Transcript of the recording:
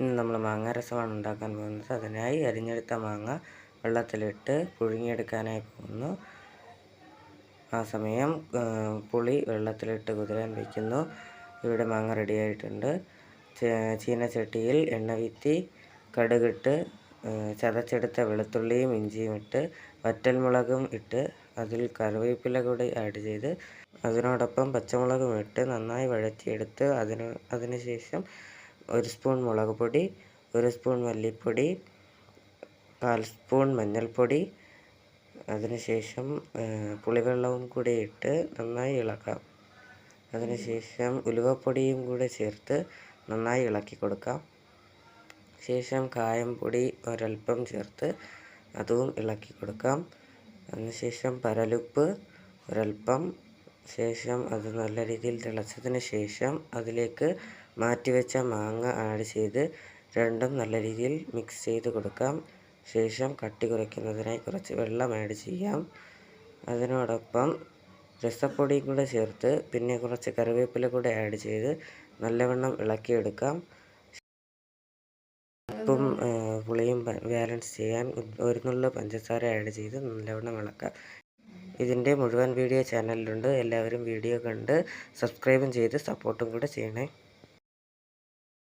ഇന്ന് നമ്മൾ മാങ്ങ രസമാണ് ഉണ്ടാക്കാൻ പോകുന്നത്. അതിനായി അരിഞ്ഞെടുത്ത മാങ്ങ വെള്ളത്തിലിട്ട് പുഴുങ്ങിയെടുക്കാനായി പോകുന്നു. ആ സമയം പുളി വെള്ളത്തിലിട്ട് കുതിരാൻ വയ്ക്കുന്നു. ഇവിടെ മാങ്ങ റെഡിയായിട്ടുണ്ട്. ചീനച്ചട്ടിയിൽ എണ്ണ വീത്തി കടുകിട്ട് ചതച്ചെടുത്ത വെളുത്തുള്ളിയും ഇഞ്ചിയും ഇട്ട് വറ്റൽമുളകും ഇട്ട് അതിൽ കറിവേപ്പില കൂടി ആഡ് ചെയ്ത് അതിനോടൊപ്പം പച്ചമുളകും ഇട്ട് നന്നായി വഴറ്റിയെടുത്ത് അതിനുശേഷം 1 സ്പൂൺ മുളക് പൊടി, 1 സ്പൂൺ മല്ലിപ്പൊടി, 1/4 സ്പൂൺ മഞ്ഞൾപ്പൊടി, അതിനുശേഷം പുളിവെള്ളവും കൂടി ഇട്ട് നന്നായി ഇളക്കാം. അതിനുശേഷം ഉലുവപ്പൊടിയും കൂടെ ചേർത്ത് നന്നായി ഇളക്കി കൊടുക്കാം. ശേഷം കായംപൊടി ഒരൽപ്പം ചേർത്ത് അതും ഇളക്കി കൊടുക്കാം. അതിനുശേഷം പരലുപ്പ് ഒരൽപ്പം, ശേഷം അത് നല്ല രീതിയിൽ തിളച്ചതിന് ശേഷം അതിലേക്ക് മാറ്റിവെച്ച മാങ്ങ ആഡ് ചെയ്ത് രണ്ടും നല്ല രീതിയിൽ മിക്സ് ചെയ്ത് കൊടുക്കാം. ശേഷം കട്ടി കുറയ്ക്കുന്നതിനായി കുറച്ച് വെള്ളം ആഡ് ചെയ്യാം. അതിനോടൊപ്പം രസപ്പൊടിയും കൂടെ ചേർത്ത് പിന്നെ കുറച്ച് കറിവേപ്പില കൂടെ ആഡ് ചെയ്ത് നല്ലവണ്ണം ഇളക്കിയെടുക്കാം. ഉപ്പും പുളിയും ബാലൻസ് ചെയ്യാൻ 1 നുള്ള് പഞ്ചസാര ആഡ് ചെയ്ത് നല്ലവണ്ണം ഇളക്കാം. ഇതിൻ്റെ മുഴുവൻ വീഡിയോ ചാനലിലുണ്ട്. എല്ലാവരും വീഡിയോ കണ്ട് സബ്സ്ക്രൈബും ചെയ്ത് സപ്പോർട്ടും കൂടെ ചെയ്യണേ.